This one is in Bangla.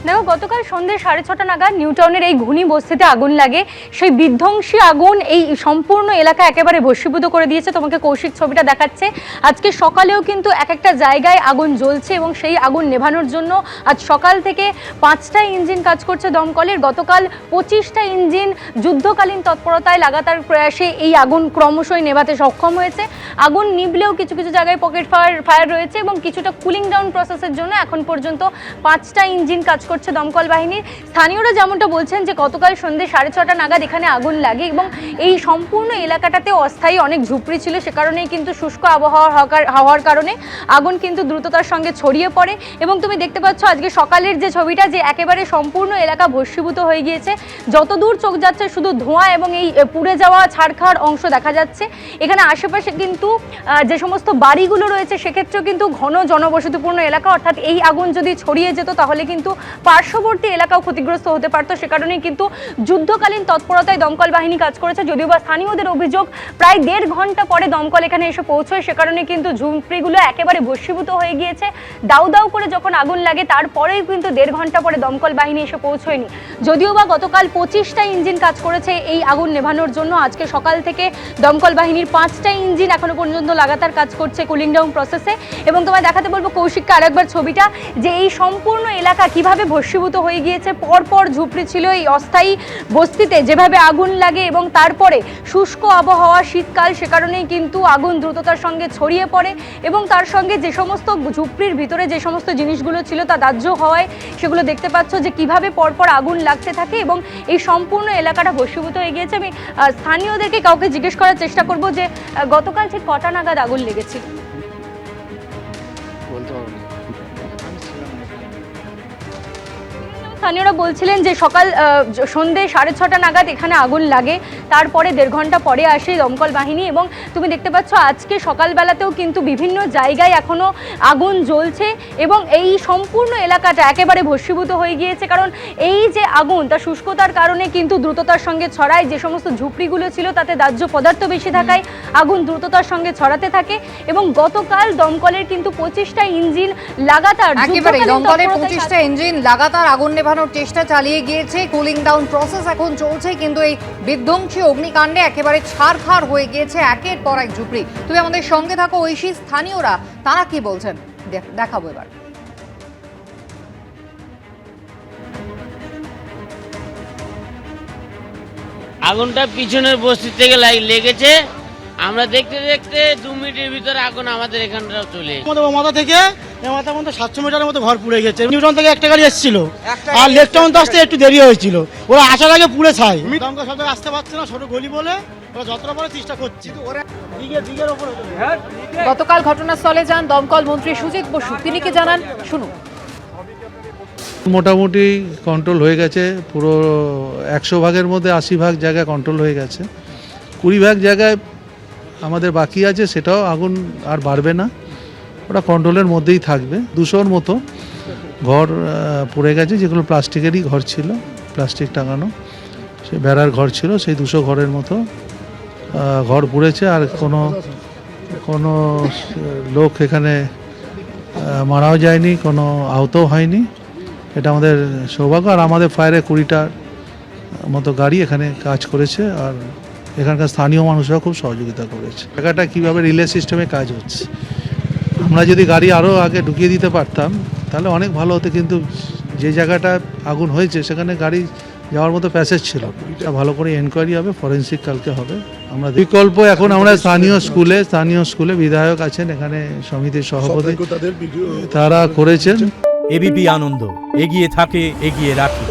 দেখো গতকাল সন্ধ্যে 6:30 নাগাদ নিউটাউনের এই ঘুনি বস্তিতে আগুন লাগে। সেই বিধ্বংসী আগুন এই সম্পূর্ণ এলাকা একেবারে ভস্মীভূত করে দিয়েছে। তোমাকে কৌশিক ছবিটা দেখাচ্ছে। আজকে সকালেও কিন্তু এক একটা জায়গায় আগুন জ্বলছে এবং সেই আগুন নেভানোর জন্য আজ সকাল থেকে 5টা ইঞ্জিন কাজ করছে দমকলের। গতকাল 25টা ইঞ্জিন যুদ্ধকালীন তৎপরতায় লাগাতার প্রয়াসে এই আগুন ক্রমশই নেভাতে সক্ষম হয়েছে। আগুন নিভলেও কিছু কিছু জায়গায় পকেট ফায়ার রয়েছে এবং কিছুটা কুলিং ডাউন প্রসেসের জন্য এখন পর্যন্ত 5টা ইঞ্জিন কাজ করছে দমকল বাহিনীর। স্থানীয়রা যেমনটা বলছেন যে গতকাল সন্ধ্যে 6:30 নাগাদ এখানে আগুন লাগে এবং এই সম্পূর্ণ এলাকাটাতে অস্থায়ী অনেক ঝুপড়ি ছিল, সে কারণেই কিন্তু শুষ্ক আবহাওয়া হওয়ার কারণে আগুন কিন্তু দ্রুততার সঙ্গে ছড়িয়ে পড়ে। এবং তুমি দেখতে পাচ্ছ আজকে সকালের যে ছবিটা, যে একেবারে সম্পূর্ণ এলাকা ভস্মীভূত হয়ে গিয়েছে। যতদূর চোখ যাচ্ছে শুধু ধোঁয়া এবং এই পুড়ে যাওয়া ছাড়খাড় অংশ দেখা যাচ্ছে। এখানে আশেপাশে কিন্তু যে সমস্ত বাড়িগুলো রয়েছে সেক্ষেত্রেও কিন্তু ঘন জনবসতিপূর্ণ এলাকা, অর্থাৎ এই আগুন যদি ছড়িয়ে যেত তাহলে কিন্তু পার্শ্ববর্তী এলাকাও ক্ষতিগ্রস্ত হতে পারত। সে কারণেই কিন্তু যুদ্ধকালীন তৎপরতায় দমকল বাহিনী কাজ করেছে। যদিও বা স্থানীয়দের অভিযোগ প্রায় 1.5 ঘন্টা পরে দমকল এখানে এসে পৌঁছয়, সে কারণে কিন্তু ঝুপড়িগুলো একেবারে ভস্মীভূত হয়ে গিয়েছে। দাউ দাউ করে যখন আগুন লাগে তারপরেই কিন্তু 1.5 ঘন্টা পরে দমকল বাহিনী এসে পৌঁছয়নি। যদিও বা গতকাল 25টা ইঞ্জিন কাজ করেছে এই আগুন নেভানোর জন্য, আজকে সকাল থেকে দমকল বাহিনীর 5টা ইঞ্জিন এখনো পর্যন্ত লাগাতার কাজ করছে কুলিং ডাউন প্রসেসে। এবং তোমায় দেখাতে বলবো কৌশিককে আরেকবার ছবিটা, যে এই সম্পূর্ণ এলাকা কিভাবে ভস্মীভূত হয়ে গিয়েছে। পরপর ঝুপড়ি ছিল এই অস্থায়ী বস্তিতে, যেভাবে আগুন লাগে এবং তারপরে শুষ্ক আবহাওয়া শীতকাল, সে কারণেই কিন্তু আগুন দ্রুততার সঙ্গে ছড়িয়ে পড়ে এবং তার সঙ্গে যে সমস্ত ঝুপড়ির ভিতরে যে সমস্ত জিনিসগুলো ছিল তা দাহ্য হওয়ায় সেগুলো দেখতে পাচ্ছ যে কিভাবে পরপর আগুন লাগতে থাকে এবং এই সম্পূর্ণ এলাকাটা ভস্মীভূত হয়ে গিয়েছে। আমি স্থানীয়দেরকে কাউকে জিজ্ঞেস করার চেষ্টা করব যে গতকাল ঠিক কটা নাগাদ আগুন লেগেছিল। স্থানীয়রা বলছিলেন যে সন্ধ্যে 6:30 নাগাদ এখানে আগুন লাগে, তারপরে 1.5 ঘন্টা পরে আসে দমকল বাহিনী। এবং তুমি দেখতে পাচ্ছ আজকে সকালবেলাতেও কিন্তু বিভিন্ন জায়গায় এখনো আগুন জ্বলছে এবং এই সম্পূর্ণ এলাকাটা একেবারে ভস্মীভূত হয়ে গিয়েছে। কারণ এই যে আগুন তা শুষ্কতার কারণে কিন্তু দ্রুততার সঙ্গে ছড়ায়। যে সমস্ত ঝুপড়িগুলো ছিল তাতে দাহ্য পদার্থ বেশি থাকায় আগুন দ্রুততার সঙ্গে ছড়াতে থাকে। এবং গতকাল দমকলের কিন্তু 25টা ইঞ্জিন লাগাতার আগুন নেভানোর চেষ্টা চালিয়ে গিয়েছে। কুলিং ডাউন প্রসেস এখন চলছে, কিন্তু এই বিধ্বংসী অগ্নিকাণ্ডে একেবারে ছারখার হয়ে গিয়েছে একের পর এক ঝুপড়ি। তুমি আমাদের সঙ্গে থাকো ঐশী, স্থানীয়রা তারা কি বলছেন দেখাবো এবার। আগুনটা পিছনের বস্তি থেকে লেগেছে। আমরা দেখতে দেখতে 2 মিনিটের ভিতরে আগুন আমাদের এখানটাও চলে মাথা থেকে মাথা মতো 700 মিটারের মতো ঘর পুড়ে গেছে। নিউটাউন থেকে একটা গাড়ি এসেছিল আর লেফট টাউন তো আসতে একটু দেরি হয়েছিল, ওরা আসার আগে পুড়ে ছাই। দমকল সব আসতে পারছে না, ছোট গলি বলে ওরা যতটা পারে চেষ্টা করছি। গতকাল ঘটনাস্থলে যান দমকল মন্ত্রী সুজিত বসু, তিনি কি জানান শুনুন। মোটামুটি কন্ট্রোল হয়ে গেছে, পুরো 100 ভাগের মধ্যে 80 ভাগ জায়গায় কন্ট্রোল হয়ে গেছে। 20 ভাগ জায়গায় আমাদের বাকি আছে, সেটাও আগুন আর বাড়বে না, ওটা কন্ট্রোলের মধ্যেই থাকবে। 200-র মতো ঘর পুড়ে গেছে, যেগুলো প্লাস্টিকেরই ঘর ছিল, প্লাস্টিক টাঙানো সেই বেড়ার ঘর ছিল। সেই 200 ঘরের মতো ঘর পুড়েছে। আর কোনো লোক এখানে মারাও যায়নি, কোনো আহতও হয়নি, এটা আমাদের সৌভাগ্য। আর আমাদের ফায়ারে 20টার মতো গাড়ি এখানে কাজ করেছে, আর এখানকার স্থানীয় মানুষরা খুব সহযোগিতা করেছে। জায়গাটা কীভাবে রিলে সিস্টেমে কাজ হচ্ছে, আমরা যদি গাড়ি আরও আগে ঢুকিয়ে দিতে পারতাম তাহলে অনেক ভালো হতো, কিন্তু যে জায়গাটা আগুন হয়েছে সেখানে গাড়ি যাওয়ার মতো প্যাসেজ ছিল। এটা ভালো করে এনকোয়ারি হবে, ফরেন্সিক কালকে হবে। আমরা বিকল্প এখন আমরা স্থানীয় স্কুলে বিধায়ক আছেন, এখানে সমিতির সভাপতি, তারা করেছেন। এবিপি আনন্দ, এগিয়ে থাকে, এগিয়ে রাখে।